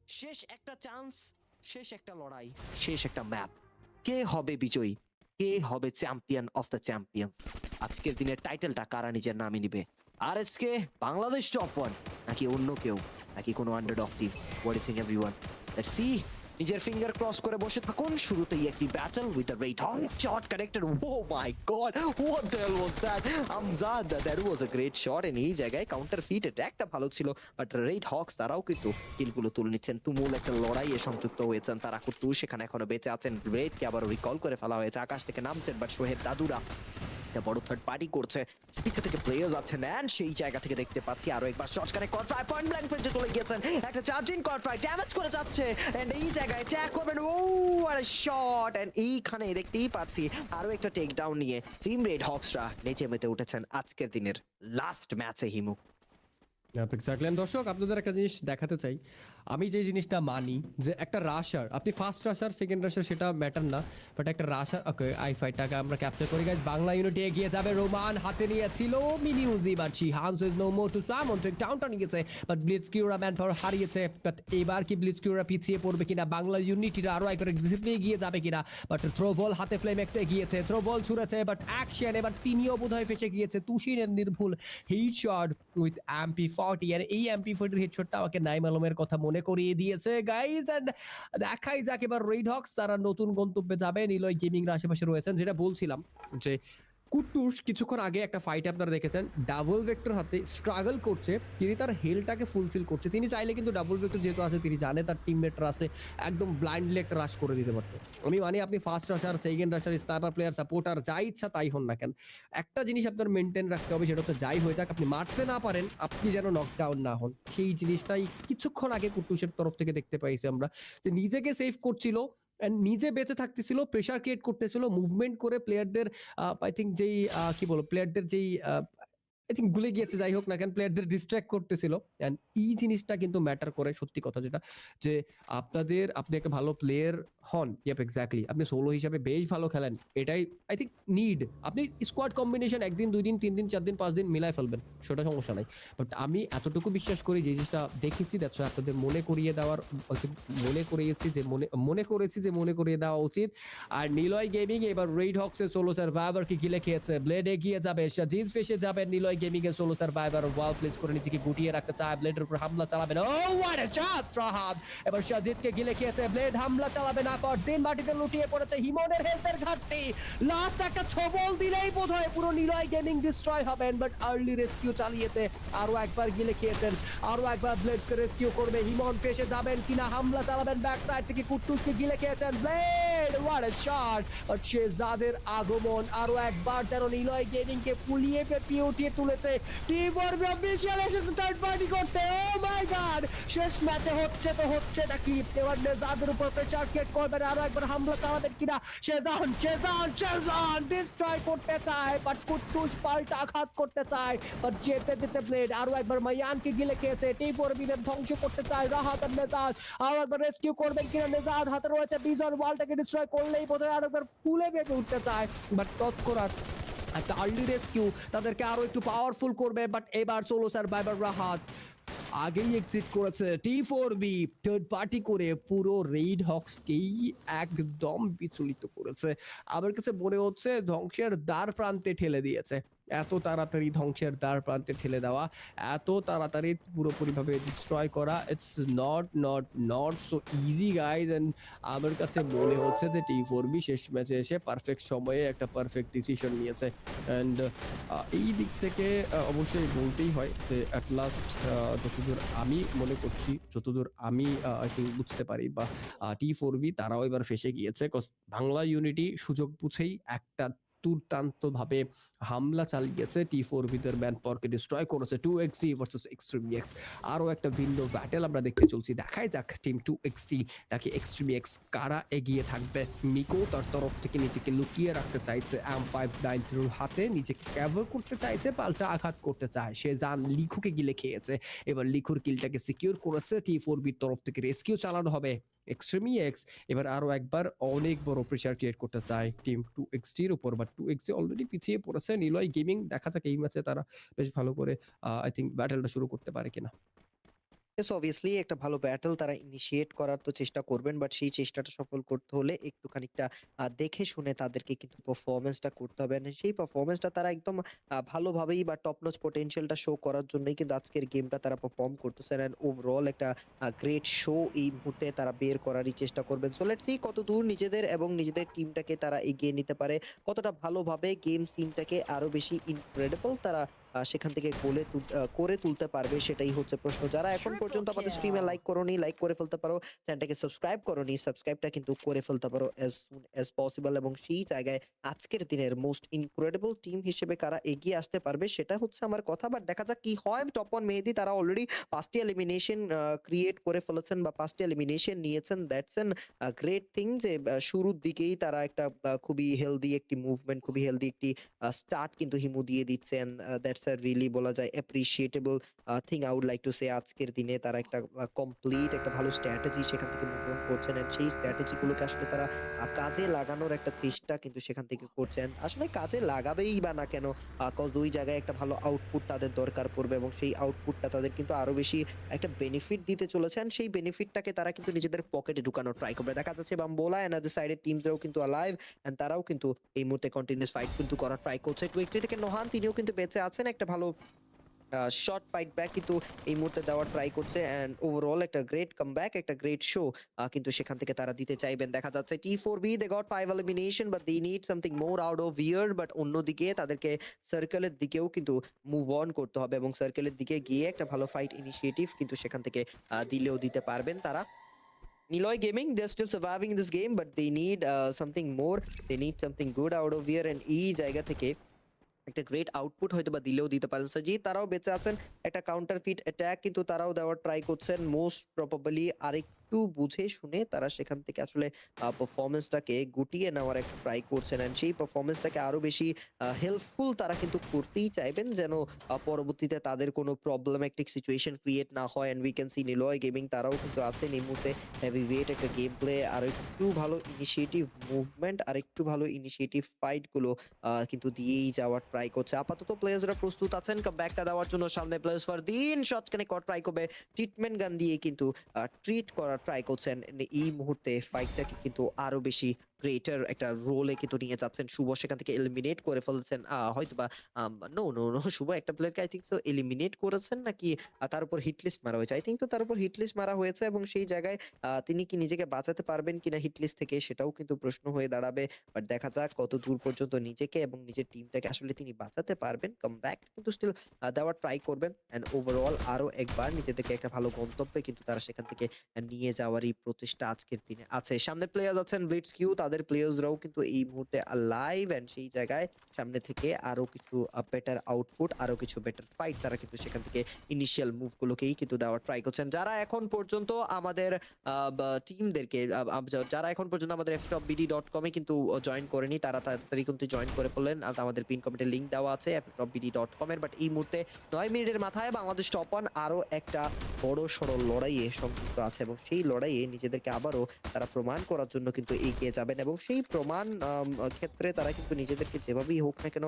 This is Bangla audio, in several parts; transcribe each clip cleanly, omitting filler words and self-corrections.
শেষ একটা চান্স, শেষ একটা লড়াই, শেষ একটা ম্যাপ। কে হবে বিজয়ী? কে হবে চ্যাম্পিয়ন অফ দ্য চ্যাম্পিয়ন্স? আজকের দিনের টাইটেলটা কারা নিজের নামে নিবে? আরএসকে, বাংলাদেশ টপ ওয়ান, নাকি অন্য কেউ, নাকি কোনো underdog team? What do think everyone? Let's see. নিজের ফিঙ্গার ক্রস করে বসে থাকুন। শুরুতেই একটি battle with a red hawk shot connected. Oh my God, what the hell was that? Amjad, that was a great shot. And এই জায়গায় কাউন্টার ফিট অ্যাটাকটা ভালো ছিল, বাট রেড হকস তারাও কিন্তু কিলগুলো তুলে নিচ্ছেন। তুমুল একটা লড়াইয়ে সংযুক্ত হয়েছেন তারা। কুট্টু সেখানে এখনো বেঁচে আছেন। রেডকে আবার রিকল করে ফেলা হয়েছে, আকাশ থেকে নামছেন, বাট সোহেব দাদুরা একটা বড় থার্ড পার্টি করছে। পিছু থেকে প্লেয়ার্স আছেন এন্ড সেই জায়গা থেকে দেখতে পাচ্ছি আরো একবার শট কানেক্ট করতে পয়েন্ট ব্ল্যাঙ্ক পেজে চলে গিয়েছেন। একটা চার্জিং কন্ট্রাক্ট ড্যামেজ করে যাচ্ছে এন্ড এই জায়গায় ট্যাগ করবেন। ও আর শট এন্ড এইখানে দেখতেই পাচ্ছি আরো একটা টেক ডাউন নিয়ে টিম রেড হকসরা নেচে মেতে উঠেছেন আজকের দিনের লাস্ট ম্যাচে। হিমু, এক্স্যাক্টলি। দর্শক, আপনাদের একটা জিনিস দেখাতে চাই। আমি যে জিনিসটা মানি যে একটা রাশার, আপনি ফার্স্ট রাশার সেকেন্ড রাশার সেটা ম্যাটার না, বাট একটা রাশার, ওকে আই ফাইটটাকে আমরা ক্যাপচার করি গাইজ। বাংলা ইউনিটি এগিয়ে যাবে, রোমান হাতে নিয়েছিল mini Uzi, but she Hans with no more to summon to downtown গেছে, বাট ব্লিটজকিউরা ম্যান পাওয়ার হারিয়েছে। বাট এবার কি ব্লিটজকিউরা পিছিয়ে পড়বে কিনা, বাংলা ইউনিটিরা আরো একবার এগ্রেসিভলি এগিয়ে যাবে কিনা? বাট থ্রোবল হাতে ফ্লেমেক্স এগিয়েছে, থ্রোবল ছুড়েছে, বাট অ্যাকশন এবার তিনিও বোধহয় ফেসে গিয়েছে। তুষিরের নির্ভুল হিট শট উইথ MP40, আর এই MP40 হেডশটটা আমাকে নাইম আলমের কথা মনে করিয়ে দিয়েছে গাইজ। এন্ড দেখাই যাক এবার রেড হকস তারা নতুন গন্তব্যে যাবে। নিলয় গেমিং এর আশেপাশে রয়েছেন, যেটা বলছিলাম যে কুট্টুস কিছুক্ষণ আগে একটা ফাইট আপনারা দেখেছেন, ডাবল ভেক্টর হাতে স্ট্রাগল করছে, তিনি তার হেলটাকে ফুলফিল করছে। তিনি চাইলে কিন্তু ডাবল ভেক্টর যেহেতু আছে, তিনি জানে তার টিমমেটরা আছে, একদম ব্লাইন্ডলি একটা রাশ করে দিতে পারতো। আমি মানে আপনি first rusher, second rusher, sniper player, supporter, যা ইচ্ছা তাই হন না কেন, একটা জিনিস আপনার মেনটেন রাখতে হবে, সেটা তো যাই হয়ে যাক, আপনি মারতে না পারেন, আপনি যেন নকডাউন না হন। সেই জিনিসটাই কিছুক্ষণ আগে কুট্টুসের তরফ থেকে দেখতে পাইছি আমরা, যে নিজেকে সেভ করছিল, নিজে বেঁচে থাকতেছিল, প্রেশার ক্রিয়েট করতেছিল, মুভমেন্ট করে প্লেয়ারদের আই থিঙ্ক যেই কি বলবো, প্লেয়ারদের যেই আই থিঙ্ক ভুলে গিয়েছে, যাই হোক না কেন, প্লেয়ারদের ডিস্ট্র্যাক্ট করতেছিল। অ্যান্ড এই জিনিসটা কিন্তু ম্যাটার করে, সত্যি কথা যেটা, যে আপনি একটা ভালো প্লেয়ার হন, ইয়েপ এক্স্যাক্টলি, আপনি সোলো হিসাবে বেশ ভালো খেলেন, এটাই আই থিঙ্ক নিড। আপনি স্কোয়াড কম্বিনেশন একদিন, 2 দিন, 3 দিন, 4 দিন, 5 দিন মিলাই ফেলবেন, সেটা সমস্যা নাই। বাট আমি এতটুকু বিশ্বাস করি, যে জিনিসটা দেখেছি, দ্যাটস আপনাদের মনে করিয়ে দেওয়ার, মনে করিয়েছি যে মনে করেছি যে মনে করিয়ে দেওয়া উচিত। আর নিলয় গেমিং এবার রেড হকসের সোলো সার্ভাইভারকে গিলে খেয়েছে, ব্লেড এগিয়ে যাবে, সাজিদ ফেসে যাবে, নিলয় গেমিং এর সোলো সার্ভাইভার ওয়াও প্লেস করে নিজেকে গুটিয়ে রাখতে চায়, ব্লেডের উপর হামলা চালাবেন। ও হোয়াট আ শট রাহাত, এবার সাজিদকে গিলে খেয়েছে, ব্লেড হামলা চালাবে না, ফরদিন মাটিতে লুটিয়ে পড়েছে, হিমনের হেলথের ঘাটতি, লাস্ট একটা ছবল দিলেই বোধহয় পুরো নিলয় গেমিং ডিস্ট্রয় হবেন, বাট আর্লি রেস্কিউ চালিয়েছে, আরো একবার গিলে খেয়েছেন, আরো একবার ব্লেডকে রেস্কিউ করবে, হিমন ফেসে যাবেন কিনা, হামলা চালাবেন ব্যাক সাইড থেকে, কুট্টুসকে গিলে খেয়েছেন Blade, what a shot. But শেহজাদের আগমন আরো একবার যেন নিলয় গেমিং কে ফুলিয়ে পেপিয়ে উঠিয়ে তুলেছে। টিম ফরবি অফিশিয়াল এসেছে থার্ড পার্টি করতে। ও মাই গড, শেষ ম্যাচে হচ্ছে তো হচ্ছে নাকি, এবার নেজাদের উপর প্রেসার ক্রিয়েট করবেন, আরো একবার হামলা চালাবেন কিনা, শেজান শেজান শেজান ডিস্ট্রয় করতে চায়, বাট কুট্টুস পাল্টা আঘাত করতে চায়, বাট যেতে যেতে ব্লেড আরো একবার মায়ানকে গিলে খেয়েছে, টি ফরবিদের ধ্বংস করতে চায় রাহাত আর নেজাদ, আরো একবার রেস্কিউ করবেন কিনা, নেজাদ হাতে রয়েছে বিজন, ওয়ালটাকে ডিস্ট্রয় করলেই বোধহয় আরো একবার ফুলে বেঁপে উঠতে চায়, বাট তৎক্ষণাৎ একটা আর্লি রেস্কিউ তাদেরকে আরো একটু পাওয়ারফুল করবে। বাট এবার সোলো সার্ভাইভার রাহাত আগেই এক্সিট করেছে, T4B থার্ড পার্টি করে পুরো রেড হকসকেই একদম বিচলিত করেছে। আমার কাছে মনে হচ্ছে ধ্বংসের দ্বার প্রান্তে ঠেলে দিয়েছে। এত তাড়াতাড়ি ধ্বংসের দ্বার প্রান্তে ঠেলে দেওয়া, এত তাড়াতাড়ি পুরোপুরিভাবে ডিস্ট্রয় করা, it's not so easy guys. And আমার কাছে মনে হচ্ছে যে T4B শেষ ম্যাচে এসে পারফেক্ট সময়ে একটা পারফেক্ট ডিসিশন নিয়েছে। অ্যান্ড এই দিক থেকে অবশ্যই বলতেই হয় যে অ্যাট লাস্ট, যতদূর আমি মনে করছি, যতদূর আমি আই থিঙ্ক বুঝতে পারি, বা T4B তারাও এবার ফেসে গিয়েছে, কজ বাংলা ইউনিটি সুযোগ বুঝেই একটা দুর্দান্ত ভাবে হামলা চালিয়েছে, T4B দের ম্যান পাওয়ারকে ডিস্ট্রয় করেছে। 2XD ভার্সেস এক্সট্রিম এক্স, আরো একটা ভিন্ন ব্যাটেল আমরা দেখতে চলছি। দেখাই যাক টিম 2XD নাকি এক্সট্রিম এক্স কারা এগিয়ে থাকবে। মিকো তার তরফ থেকে নিজেকে লুকিয়ে রাখতে চাইছে, M590 হাতে নিজেকে কভার করতে চাইছে, পাল্টা আঘাত করতে চায়, সে জান লিখুকে গিলে খেয়েছে, এবার লিখুর কিলটাকে সিকিউর করেছে, T4B তরফ থেকে রেস্কিউ চালানো হবে। এক্সট্রিমি এক্স এবার আরো একবার অনেক বড় প্রেসার ক্রিয়েট করতে চায় টিম 2XD এর উপর, বাট 2XD অলরেডি পিছিয়ে পড়েছে। নিলয় গেমিং দেখা যাক এই ম্যাচে তারা বেশ ভালো করে আই থিঙ্ক ব্যাটেলটা শুরু করতে পারে কিনা। ইয়েস, অবভিয়াসলি একটা ভালো ব্যাটল তারা ইনিশিয়েট করার তো চেষ্টা করবেন, বাট সেই চেষ্টাটা সফল করতে হলে একটু খানিকটা দেখে শুনে তাদেরকে কিন্তু পারফরমেন্সটা করতে হবে। And সেই পারফরমেন্সটা তারা একদম ভালোভাবেই বা টপ নচ পটেনশিয়ালটা শো করার জন্যই কিন্তু আজকের গেমটা তারা পারফর্ম করতেছেন। অ্যান্ড ওভারঅল একটা গ্রেট শো এই মুহূর্তে তারা বের করারই চেষ্টা করবেন। সো লেটস সি কতদূর নিজেদের এবং নিজেদের টিমটাকে তারা এগিয়ে নিতে পারে, কতটা ভালোভাবে গেম সিনটাকে আরো বেশি ইনক্রেডিবল তারা সেখান থেকে করে তুলতে পারবে, সেটাই হচ্ছে প্রশ্ন। যারা এখন পর্যন্ত আমাদের স্ট্রিমে লাইক করোনি, লাইক করে ফেলতে পারো। চ্যানেলটাকে সাবস্ক্রাইব করোনি, সাবস্ক্রাইবটা কিন্তু করে ফেলতে পারো অ্যাজ সুন অ্যাজ পসিবল। এবং সেই জায়গায় আজকের দিনের মোস্ট ইনক্রেডিবল টিম হিসেবে কারা এগিয়ে আসতে পারবে সেটা হচ্ছে আমার কথা। বাট দেখা যাক কি হয়। টপ 1 মেহেদী তারা অলরেডি 5টি এলিমিনেশন ক্রিয়েট করে ফেলেছেন বা 5টি এলিমিনেশন নিয়েছেন। দ্যাটস অ্যান গ্রেট থিং যে শুরুর দিকেই তারা একটা খুবই হেলদি একটি মুভমেন্ট, খুবই হেলদি একটি স্টার্ট কিন্তু হিমু দিয়ে দিচ্ছেন। দ্যাটস আ রিয়েলি বলা যায় appreciatable thing I would like to say. আজকের দিনে তারা একটা কমপ্লিট একটা ভালো স্ট্র্যাটেজি সেখান থেকে মুভ অন করছেন, এন্ড সেই স্ট্র্যাটেজি গুলোকে আসলে তারা কাজে লাগানোর একটা চেষ্টা কিন্তু সেখান থেকে করছেন। আসলে কাজে লাগাবেই বা না কেন, কজ ওই জায়গায় একটা ভালো আউটপুট তাদের দরকার পড়বে এবং সেই আউটপুটটা তাদের কিন্তু আরো বেশি একটা বেনিফিট দিতে চলেছেন। সেই বেনিফিটটাকে তারা কিন্তু নিজেদের পকেটে ঢুকানোর ট্রাই করবে। দেখা যাচ্ছে বাম্বোলা এন্ড আদার সাইডের টিমসরাও কিন্তু অ্যালাইভ, এন্ড তারাও কিন্তু এই মুহূর্তে কন্টিনিউয়াস ফাইট কিন্তু করার ট্রাই করছে। টুইকটি থেকে নোহান তিনিও কিন্তু বেঁচে আছেন, একটা ভালো শর্ট ফাইট ব্যাক কিন্তু এই মুহূর্তে দেওয়ার ট্রাই করছে। অ্যান্ড ওভারঅল একটা গ্রেট কামব্যাক, একটা গ্রেট শো কিন্তু সেখান থেকে তারা দিতে চাইবেন। দেখা যাচ্ছে T4B they got 5 elimination, but they need something more out of here. But অন্যদিকে তাদেরকে সার্কেলের দিকেও কিন্তু মুভ অন করতে হবে এবং সার্কেলের দিকে গিয়ে একটা ভালো ফাইট ইনিশিয়েটিভ কিন্তু সেখান থেকে দিলেও দিতে পারবেন তারা। Niloy Gaming, they're still surviving in this game, but they need something more. They need something good out of here, and এই জায়গা থেকে একটা গ্রেট আউটপুট হয়তো বা দিলেও দিতে পারেন। সজিদ তারাও বেঁচে আছেন, একটা কাউন্টার ফিট অ্যাটাক কিন্তু তারাও দেওয়ার ট্রাই করছেন। মোস্ট প্রবাবলি আরেকটু বুঝে শুনে তারা সেখান থেকে আসলে পারফরমেন্সটাকে গুটিয়ে নেওয়ার একটা ট্রাই করছেন, এন্ড সেই পারফরমেন্সটাকে আরো বেশি হেল্পফুল তারা কিন্তু করতেই চাইবেন, যেন পরবর্তীতে তাদের কোনো প্রবলেমেটিক সিচুয়েশন ক্রিয়েট না হয়। And we can see Niloy gaming তারাও কিন্তু আছেন এই মুহূর্তে হেভিওয়েট একটা গেম প্লে, আর একটু ভালো ইনিশিয়েটিভ মুভমেন্ট আর একটু ভালো ইনিশিয়েটিভ ফাইট গুলো কিন্তু দিয়েই যাওয়ার ট্রাই করছে। আপাতত প্লেয়ার্সরা প্রস্তুত আছেন কামব্যাকটা দেওয়ার জন্য। সামনে প্লেয়ার্স ফারদিন শটখানে কর ট্রাই করবে, ট্রিটমেন্ট গান দিয়ে কিন্তু ট্রিট করার ট্রাই করছেন। এই মুহূর্তে ফাইটটাকে কিন্তু আরো বেশি গ্রেটার একটা রোলে কিন্তু নিয়ে যাচ্ছেন। শুভ সেখান থেকে এলিমিনেট করে ফেলছেন হয়তোবা নো নো নো শুভ একটা প্লেয়ারকে আই থিংক সো এলিমিনেট করেছেন, নাকি তার উপর হিট লিস্ট মারা হয়েছে। আই থিংক তো তার উপর হিট লিস্ট মারা হয়েছে এবং সেই জায়গায় তিনি কি নিজেকে বাঁচাতে পারবেন কিনা হিট লিস্ট থেকে সেটাও কিন্তু প্রশ্ন হয়ে দাঁড়াবে। বাট দেখা যাক কত দূর পর্যন্ত নিজেকে এবং নিজের টিমটাকে আসলে তিনি বাঁচাতে পারবেন। কামব্যাক কিন্তু স্টিল দেওয়ার ট্রাই করবেন, এন্ড ওভারঅল আরো একবার নিজেদেরকে একটা ভালো গন্তব্যে কিন্তু তারা সেখান থেকে নিয়ে যাওয়ারই প্রচেষ্টা আজকের দিনে আছে। সামনে প্লেয়ার্স আছেন ব্লিটজ কিউ, তাদের প্লেয়ার্সরাও কিন্তু এই মুহূর্তে লাইভ, এন্ড সেই জায়গায় সামনে থেকে আরো কিছু বেটার আউটপুট, আরো কিছু বেটার ফাইট তারা কিন্তু সেখান থেকে ইনিশিয়াল মুভগুলোকেই কিন্তু দেওয়ার ট্রাই করছেন। যারা এখন পর্যন্ত আমাদের টিমদেরকে যারা এখন পর্যন্ত আমাদের ftopbd.com এ কিন্তু জয়েন করেনি তারা তাড়াতাড়ি কিন্তু জয়েন করে ফেললেন। আমাদের পিন কমেন্টে লিংক দেওয়া আছে ftopbd.com এর। বাট এই মুহূর্তে 9 মিনিটের মাথায় বাংলাদেশ টপ 1 আরো একটা বড় সড় লড়াইয়ে সংযুক্ত আছে এবং সেই লড়াইয়ে নিজেদেরকে আবারও তারা প্রমাণ করার জন্য কিন্তু এগিয়ে যাবেন এবং সেই প্রমাণ ক্ষেত্রে তারা কিন্তু নিজেদেরকে যেভাবেই হোক না কেন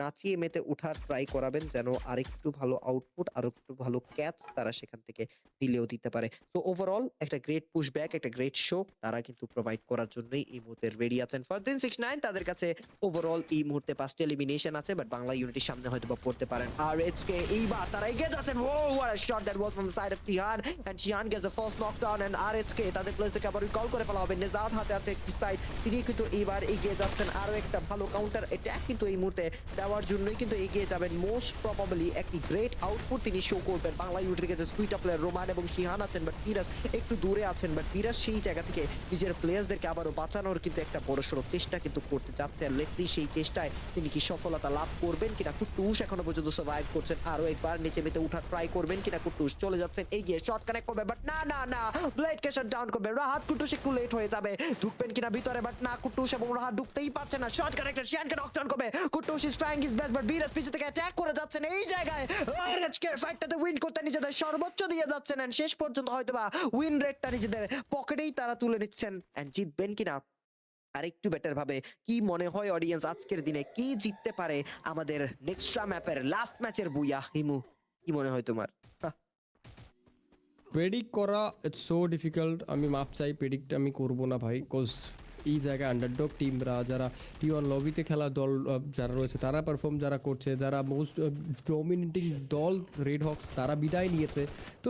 নাচিয়ে মেতে উঠার ট্রাই করাবেন, যেন আরেকটু ভালো আউটপুট আর একটু ভালো ক্যাচ তারা সেখান থেকে দিলেও দিতে পারে। তো ওভারঅল একটা গ্রেট পুশব্যাক, একটা গ্রেট শো তারা কিন্তু প্রোভাইড করার জন্যই এই মুহূর্তে রেডি আছেন। ফারদিন 69 তাদের কাছে ওভারঅল এই মুহূর্তে 5টি এলিমিনেশন আছে, বাট বাংলা ইউনিটির সামনে হয়তো বা পড়তে পারেন। আর এইচকে এইবার তারা এগিয়ে যাচ্ছেন। ও what a shot that was from the side of Tihan, and Tihan gets the first knockdown, and RHK তাদের প্লেস থেকে আবার রিকল করে ফেলা হবে। নেজাত হাতে আছে একটি সাইড, তিনি কিন্তু এইবার এগিয়ে যাচ্ছেন। আরো একটা ভালো কাউন্টার অ্যাটাক কিন্তু এই মুহূর্তে দেওয়ার জন্যই কিন্তু এগিয়ে যাবেন। মোস্ট প্রবাবলি একটি গ্রেট আউটপুট তিনি শো করবেন। বাংলা ইউনিট থেকে যে দুইটা প্লেয়ার রোমান এবং শিহান আছেন, বাট বিরাজ একটু দূরে আছেন, বাট বিরাজ সেই জায়গা থেকে নিজের প্লেয়ার্সদেরকে আবারও বাঁচানোর কিন্তু একটা বড়সড় চেষ্টা কিন্তু করতে যাচ্ছে। আর লেটস সি সেই চেষ্টায় তিনি কি সফলতা লাভ করবেন কিনা। কুট্টুস এখনো পর্যন্ত সার্ভাইভ করছেন, আরো একবার নিচে মেতে উঠার ট্রাই করবেন কিনা। কুট্টুস চলে যাচ্ছেন এগিয়ে, শট কানেক্ট করবে, বাট না না না ব্লেডকে শাট ডাউন করবে রাহাত। কুট্টুস একটু লেট হয়ে যাবে, ঢুকবেন কিনা ভিতরে, বাট না কুট্টুস এবং রাহাত ঢুকতেই পারছে না। শট কানেক্টেড, শিয়ানকে নকডাউন করবে। Kuttus is trying his best, but Viraj পিছে থেকে অ্যাটাক করে যাচ্ছেন। এই জায়গায় আরএচকে ফাইটটাতে উইন করতে নিজেদের সর্বোচ্চ দিয়ে যাচ্ছেন, এন্ড শেষ পর্যন্ত হয়তোবা উইন রেটটা নিজেদের পকেটেই তারা তুলে নিচ্ছেন। এন্ড জিতবেন কিনা আর একটু বেটার ভাবে কি মনে হয় অডিয়েন্স, আজকের দিনে কি জিততে পারে আমাদের নেক্সট্রা ম্যাপের লাস্ট ম্যাচের বুইয়া? হিমু, কি মনে হয় তোমার? প্রেডিক্ট করা ইটস সো ডিফিকাল্ট। আমি মাপ চাই, প্রেডিক্ট আমি করবো না ভাই, কোজ এই জায়গায় আন্ডারডগ টিমরা যারা T1 লবিতে খেলা দল যারা রয়েছে তারা পারফর্ম যারা করছে, যারা মোস্ট ডমিনেটিং দল রেড হক্স তারা বিদায় নিয়েছে, তো